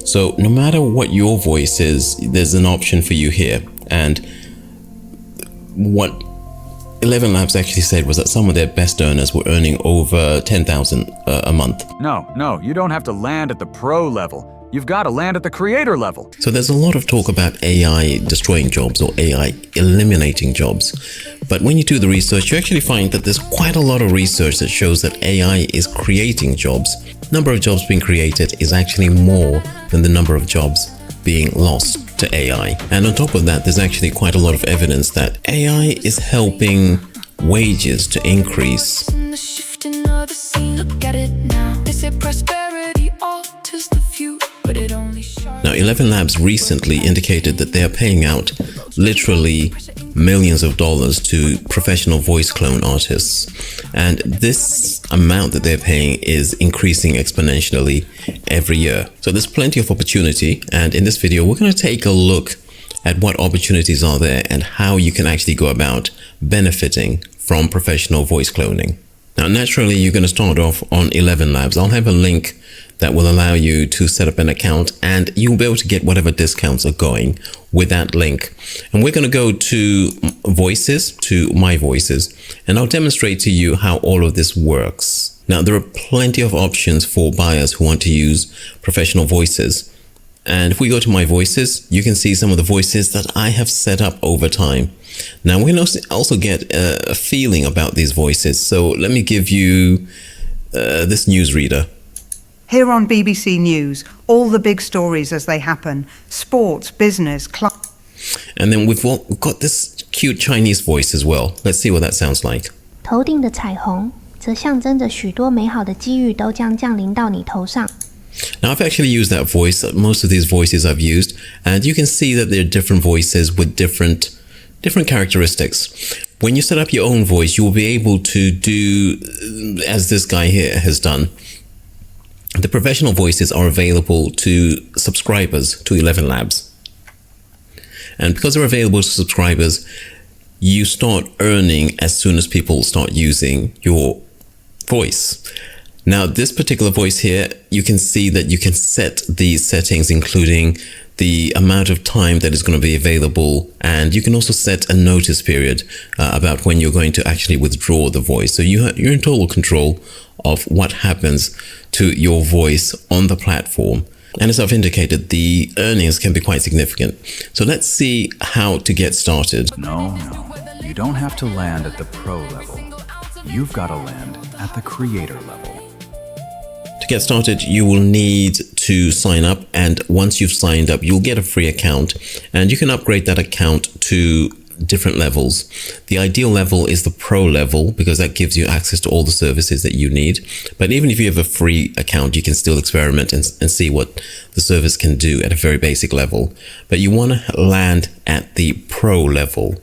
So no matter what your voice is, there's an option for you here. And what Elevenlabs actually said was that some of their best earners were earning over 10,000 a month. No, you don't have to land at the pro level. You've got to land at the creator level. So there's a lot of talk about AI destroying jobs or AI eliminating jobs. But when you do the research, you actually find that there's quite a lot of research that shows that AI is creating jobs. Number of jobs being created is actually more than the number of jobs being lost to AI. And on top of that, there's actually quite a lot of evidence that AI is helping wages to increase. Now, Elevenlabs recently indicated that they are paying out literally millions of dollars to professional voice clone artists. And this amount that they're paying is increasing exponentially every year. So there's plenty of opportunity. And in this video, we're going to take a look at what opportunities are there and how you can actually go about benefiting from professional voice cloning. Now, naturally, you're going to start off on Elevenlabs. I'll have a link that will allow you to set up an account and you'll be able to get whatever discounts are going with that link. And we're going to go to Voices, to My Voices, and I'll demonstrate to you how all of this works. Now, there are plenty of options for buyers who want to use professional voices. And if we go to My Voices, you can see some of the voices that I have set up over time. Now, we can also get a feeling about these voices. So let me give you this newsreader. Here on BBC News, all the big stories as they happen. Sports, business, And then we've got this cute Chinese voice as well. Let's see what that sounds like. 头顶的彩虹则象征着许多美好的机遇都将降临到你头上。 Now, I've actually used that voice. Most of these voices I've used, and you can see that there are different voices with different characteristics. When you set up your own voice, you will be able to do as this guy here has done. The professional voices are available to subscribers to Elevenlabs. And because they're available to subscribers, you start earning as soon as people start using your voice. Now, this particular voice here, you can see that you can set these settings, including the amount of time that is going to be available. And you can also set a notice period about when you're going to actually withdraw the voice. So you're in total control of what happens to your voice on the platform. And as I've indicated, the earnings can be quite significant. So let's see how to get started. No, you don't have to land at the pro level. You've got to land at the creator level. To get started, you will need to sign up, and once you've signed up, you'll get a free account and you can upgrade that account to different levels. The ideal level is the pro level because that gives you access to all the services that you need. But even if you have a free account, you can still experiment and see what the service can do at a very basic level. But you want to land at the pro level.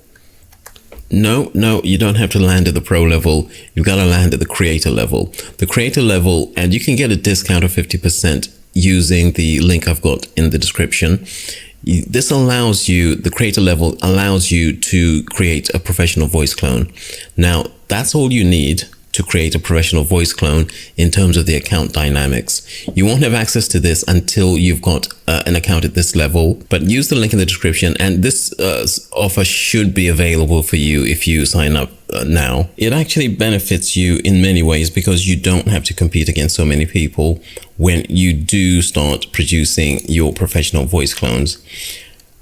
No, you don't have to land at the pro level. You've got to land at the creator level. The creator level, and you can get a discount of 50% using the link I've got in the description. This allows you, the creator level allows you to create a professional voice clone. Now, that's all you need to create a professional voice clone in terms of the account dynamics. You won't have access to this until you've got an account at this level, but use the link in the description and this offer should be available for you if you sign up now. It actually benefits you in many ways because you don't have to compete against so many people when you do start producing your professional voice clones.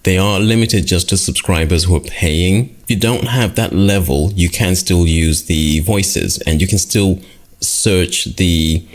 They are limited just to subscribers who are paying. If you don't have that level, you can still use the voices and you can still search the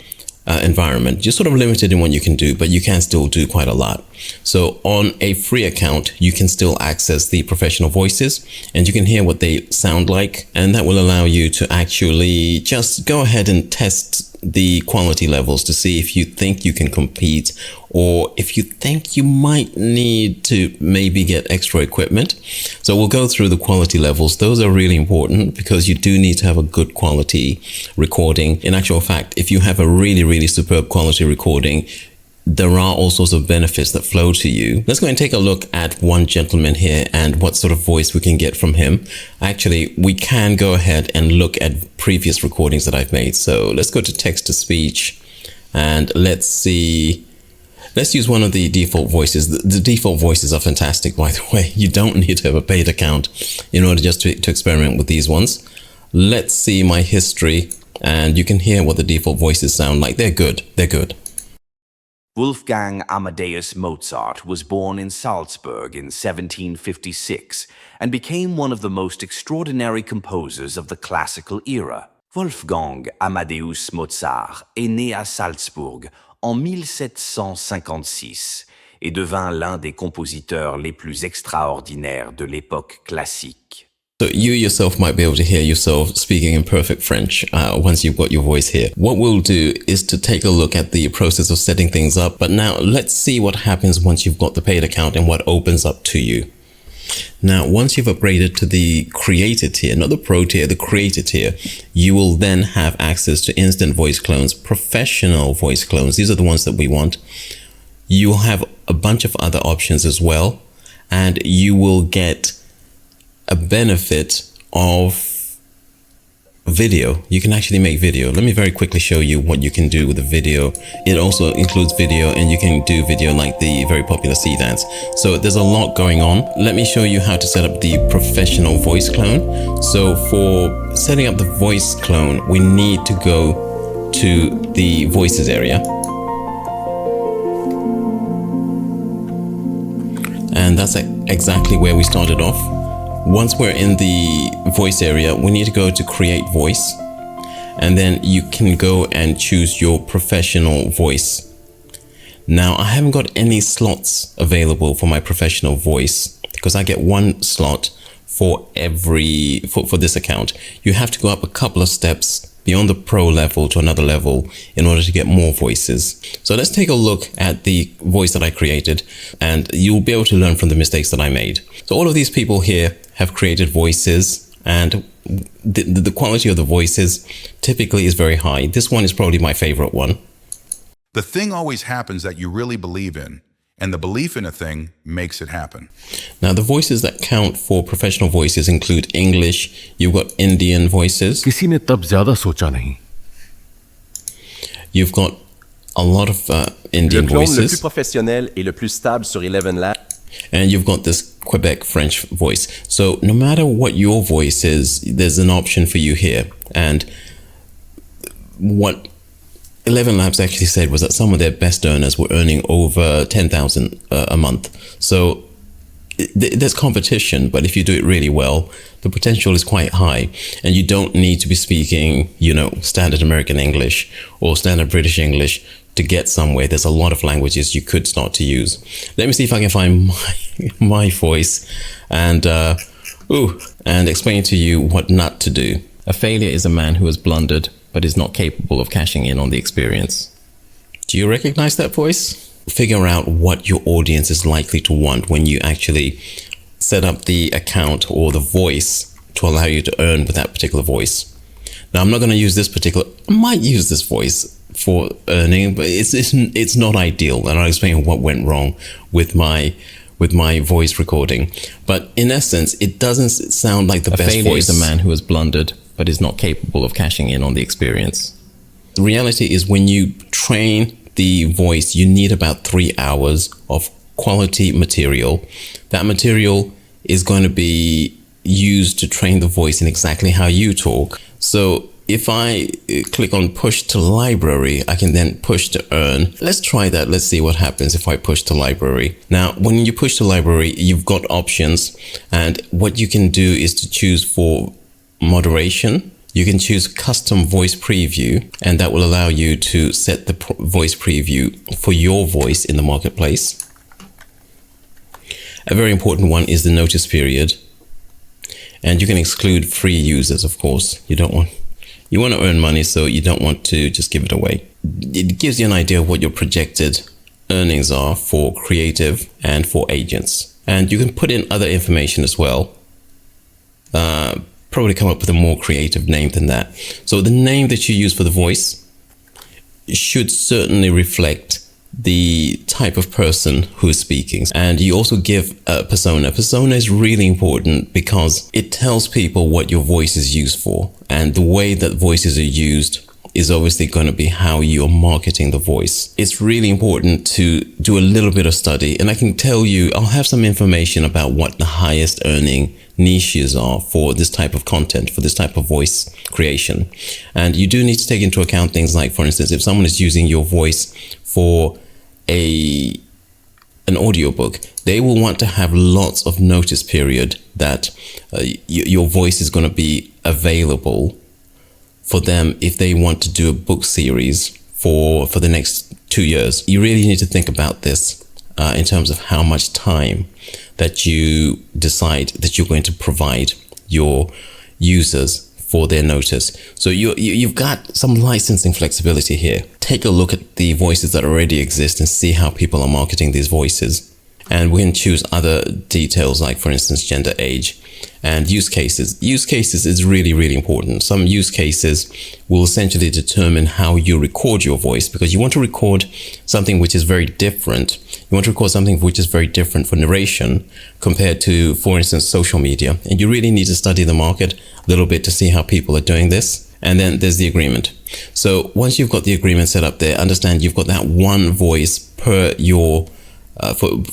environment. You're sort of limited in what you can do, but you can still do quite a lot. So on a free account, you can still access the professional voices and you can hear what they sound like. And that will allow you to actually just go ahead and test the quality levels to see if you think you can compete or if you think you might need to maybe get extra equipment. So we'll go through the quality levels. Those are really important because you do need to have a good quality recording. In actual fact, if you have a really superb quality recording, there are all sorts of benefits that flow to you. Let's go and take a look at one gentleman here and what sort of voice we can get from him. Actually, we can go ahead and look at previous recordings that I've made. So let's go to text to speech and let's see. Let's use one of the default voices. The default voices are fantastic, by the way. You don't need to have a paid account in order just to experiment with these ones. Let's see my history, and you can hear what the default voices sound like. They're good. They're good. Wolfgang Amadeus Mozart was born in Salzburg in 1756 and became one of the most extraordinary composers of the classical era. Wolfgang Amadeus Mozart est né à Salzbourg en 1756 et devint l'un des compositeurs les plus extraordinaires de l'époque classique. So you yourself might be able to hear yourself speaking in perfect French once you've got your voice here. What we'll do is to take a look at the process of setting things up. But now let's see what happens once you've got the paid account and what opens up to you. Now, once you've upgraded to the creator tier, not the pro tier, the creator tier, you will then have access to instant voice clones, professional voice clones. These are the ones that we want. You'll have a bunch of other options as well, and you will get a benefit of video. You can actually make video. Let me very quickly show you what you can do with a video. It also includes video, and you can do video like the very popular C dance. So there's a lot going on. Let me show you how to set up the professional voice clone. So for setting up the voice clone, we need to go to the voices area. And that's exactly where we started off. Once we're in the voice area, we need to go to create voice, and then you can go and choose your professional voice. Now, I haven't got any slots available for my professional voice because I get one slot for this account. You have to go up a couple of steps beyond the pro level to another level in order to get more voices. So let's take a look at the voice that I created, and you'll be able to learn from the mistakes that I made. So all of these people here have created voices, and the quality of the voices typically is very high. This one is probably my favorite one. The thing always happens that you really believe in, and the belief in a thing makes it happen. Now, the voices that count for professional voices include English. You've got Indian voices. किसी ने तब ज़्यादा सोचा नहीं. You've got a lot of Indian le clone voices. Le plus professionnel et le plus stable sur Elevenlabs. And you've got this Quebec French voice. So no matter what your voice is, there's an option for you here. And what Elevenlabs actually said was that some of their best earners were earning over 10,000 a month. So there's competition, but if you do it really well, the potential is quite high. And you don't need to be speaking, standard American English or standard British English to get somewhere. There's a lot of languages you could start to use. Let me see if I can find my voice and explain to you what not to do. A failure is a man who has blundered but is not capable of cashing in on the experience. Do you recognize that voice? Figure out what your audience is likely to want when you actually set up the account or the voice to allow you to earn with that particular voice. Now, I'm not going to use this I might use this voice for earning, but it's not ideal, and I'll explain what went wrong with my voice recording. But in essence, it doesn't sound like the best voice. A man who has blundered but is not capable of cashing in on the experience. The reality is, when you train the voice, you need about 3 hours of quality material. That material is going to be used to train the voice in exactly how you talk. So if I click on push to library, I can then push to earn. Let's try that. Let's see what happens if I push to library. Now, when you push to library, you've got options, and what you can do is to choose for moderation. You can choose custom voice preview, and that will allow you to set the voice preview for your voice in the marketplace. A very important one is the notice period, and you can exclude free users, of course. You want to earn money, so you don't want to just give it away. It gives you an idea of what your projected earnings are for creative and for agents, and you can put in other information as well. Probably come up with a more creative name than that. So the name that you use for the voice should certainly reflect the type of person who is speaking. And you also give a persona. Persona is really important because it tells people what your voice is used for. And the way that voices are used is obviously going to be how you're marketing the voice. It's really important to do a little bit of study, and I can tell you, I'll have some information about what the highest earning niches are for this type of content, for this type of voice creation. And you do need to take into account things like, for instance, if someone is using your voice for an audiobook, they will want to have lots of notice period that your voice is going to be available for them if they want to do a book series for the next 2 years. You really need to think about this in terms of how much time that you decide that you're going to provide your users for their notice. So you've got some licensing flexibility here. Take a look at the voices that already exist and see how people are marketing these voices. And we can choose other details like, for instance, gender, age, and use cases. Use cases is really, really important. Some use cases will essentially determine how you record your voice, because you want to record something which is very different. You want to record something which is very different for narration compared to, for instance, social media. And you really need to study the market a little bit to see how people are doing this. And then there's the agreement. So once you've got the agreement set up there, understand you've got that one voice per your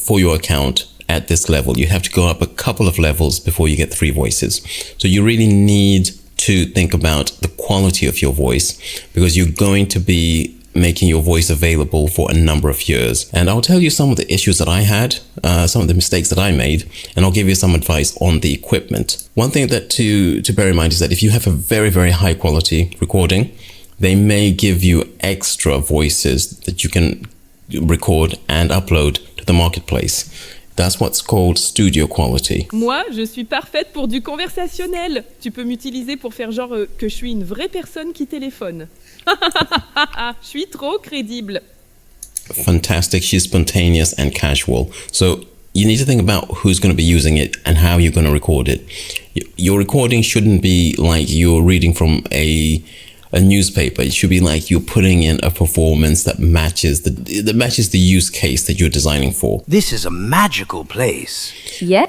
for your account at this level. You have to go up a couple of levels before you get 3 voices. So you really need to think about the quality of your voice, because you're going to be making your voice available for a number of years. And I'll tell you some of the issues that I had, some of the mistakes that I made, and I'll give you some advice on the equipment. One thing that to bear in mind is that if you have a very, very high quality recording, they may give you extra voices that you can record and upload to the marketplace. That's what's called studio quality. Moi, je suis parfaite pour du conversationnel. Tu peux m'utiliser pour faire genre que je suis une vraie personne qui téléphone. Je suis trop crédible. Fantastic. She's spontaneous and casual. So you need to think about who's going to be using it and how you're going to record it. Your recording shouldn't be like you're reading from a newspaper. It should be like you're putting in a performance that matches the use case that you're designing for. This is a magical place. Yeah.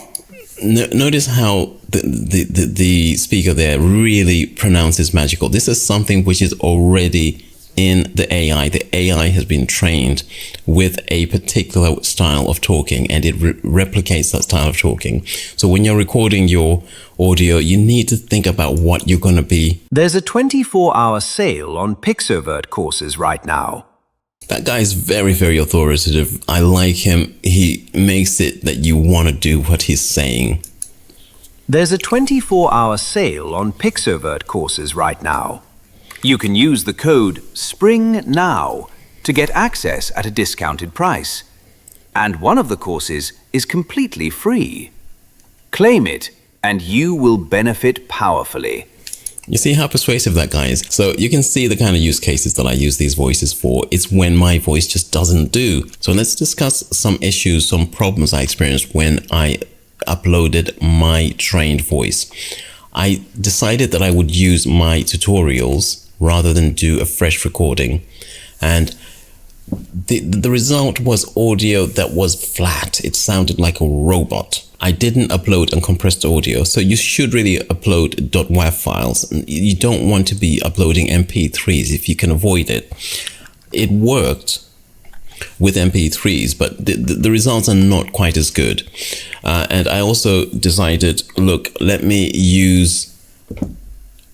Notice how the speaker there really pronounces magical. This is something which is already in the AI. The AI has been trained with a particular style of talking, and it replicates that style of talking. So when you're recording your audio, you need to think about what you're going to be. There's a 24-hour sale on Pixovert courses right now. That guy is very, very authoritative. I like him. He makes it that you want to do what he's saying. There's a 24-hour sale on Pixovert courses right now. You can use the code SPRINGNOW to get access at a discounted price. And one of the courses is completely free. Claim it, and you will benefit powerfully. You see how persuasive that guy is? So you can see the kind of use cases that I use these voices for. It's when my voice just doesn't do. So let's discuss some issues, some problems I experienced when I uploaded my trained voice. I decided that I would use my tutorials rather than do a fresh recording. And the result was audio that was flat. It sounded like a robot. I didn't upload uncompressed audio, so you should really upload .wav files. You don't want to be uploading MP3s if you can avoid it. It worked with MP3s, but the results are not quite as good. And I also decided, look, let me use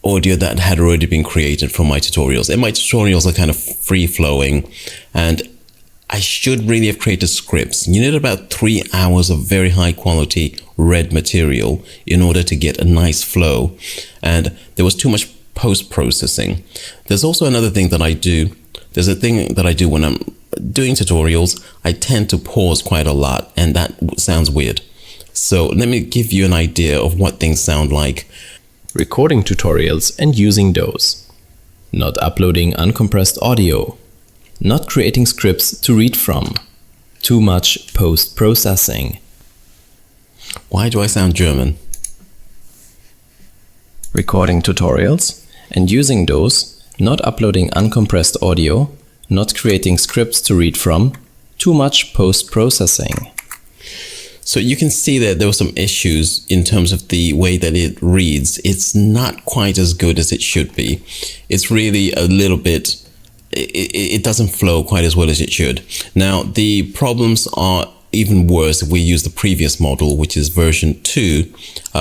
audio that had already been created for my tutorials. And my tutorials are kind of free-flowing, and I should really have created scripts. You need about 3 hours of very high quality read material in order to get a nice flow. And there was too much post-processing. There's also another thing that I do. There's a thing that I do when I'm doing tutorials. I tend to pause quite a lot, and that sounds weird. So let me give you an idea of what things sound like. Recording tutorials and using those. Not uploading uncompressed audio. Not creating scripts to read from. Too much post-processing. Why do I sound German? Recording tutorials and using those. Not uploading uncompressed audio. Not creating scripts to read from. Too much post-processing. So you can see that there were some issues in terms of the way that it reads. It's not quite as good as it should be. It's really a little bit, it doesn't flow quite as well as it should. Now, the problems are even worse if we use the previous model, which is version 2,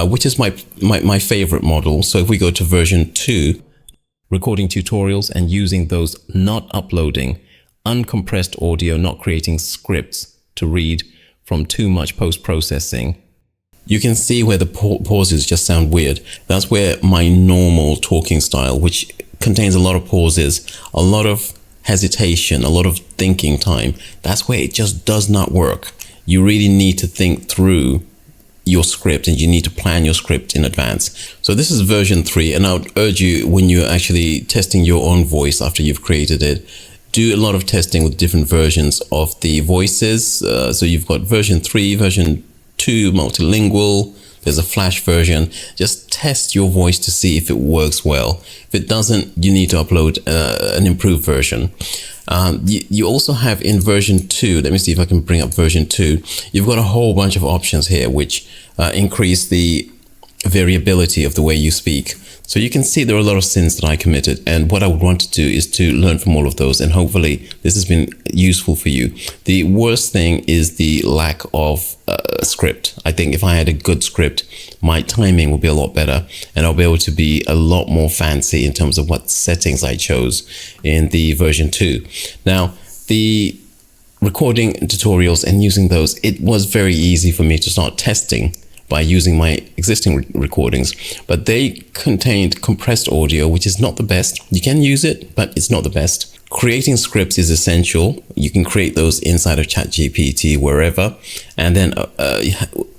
which is my favorite model. So if we go to version 2, recording tutorials and using those, not uploading uncompressed audio, not creating scripts to read from too much post-processing, you can see where the pauses just sound weird. That's where my normal talking style, which contains a lot of pauses, a lot of hesitation, a lot of thinking time, that's where it just does not work. You really need to think through your script and you need to plan your script in advance. So this is version 3, and I would urge you, when you're actually testing your own voice after you've created it, do a lot of testing with different versions of the voices. So you've got version 3, version 2, multilingual, there's a flash version. Just test your voice to see if it works well. If it doesn't, you need to upload an improved version. You also have in version 2, let me see if I can bring up version 2, you've got a whole bunch of options here which increase the variability of the way you speak. So you can see there are a lot of sins that I committed, and what I would want to do is to learn from all of those, and hopefully this has been useful for you. The worst thing is the lack of script. I think if I had a good script, my timing would be a lot better, and I'll be able to be a lot more fancy in terms of what settings I chose in the version 2. Now, the recording tutorials and using those, it was very easy for me to start testing by using my existing recordings, but they contained compressed audio, which is not the best. You can use it, but it's not the best. Creating scripts is essential. You can create those inside of ChatGPT, wherever, and then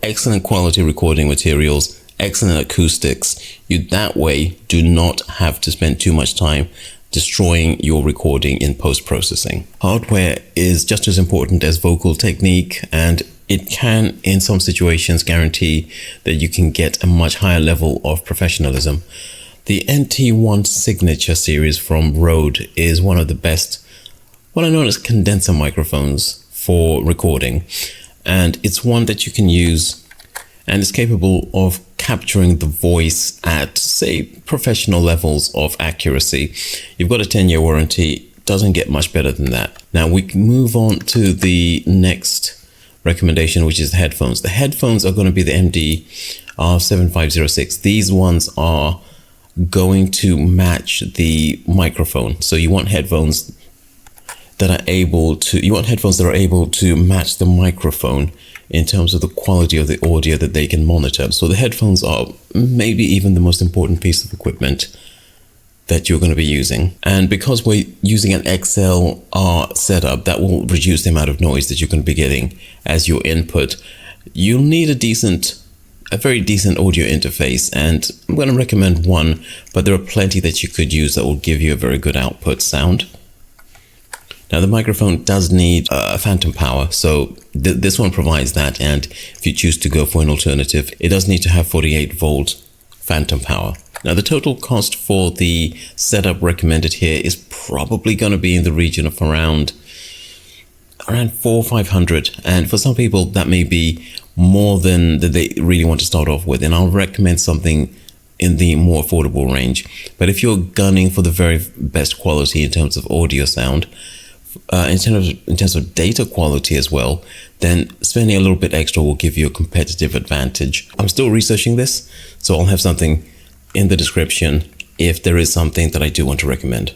excellent quality recording materials, excellent acoustics. You that way do not have to spend too much time destroying your recording in post-processing. Hardware is just as important as vocal technique, and it can, in some situations, guarantee that you can get a much higher level of professionalism. The NT1 Signature series from Rode is one of the best, what are known as condenser microphones for recording. And it's one that you can use, and it's capable of capturing the voice at, say, professional levels of accuracy. You've got a 10-year warranty, doesn't get much better than that. Now we can move on to the next recommendation, which is the headphones. The headphones are going to be the MD R7506. These ones are going to match the microphone. So you want headphones that are able to match the microphone in terms of the quality of the audio that they can monitor. So the headphones are maybe even the most important piece of equipment that you're going to be using. And because we're using an XLR setup, that will reduce the amount of noise that you're going to be getting as your input. You'll need a very decent audio interface, and I'm going to recommend one, but there are plenty that you could use that will give you a very good output sound. Now the microphone does need phantom power, so this one provides that, and if you choose to go for an alternative, it does need to have 48 volt phantom power. Now the total cost for the setup recommended here is probably going to be in the region of around $400 or $500, and for some people that may be more than they really want to start off with, and I'll recommend something in the more affordable range. But if you're gunning for the very best quality in terms of audio sound, in terms of data quality as well, then spending a little bit extra will give you a competitive advantage. I'm still researching this, so I'll have something in the description if there is something that I do want to recommend.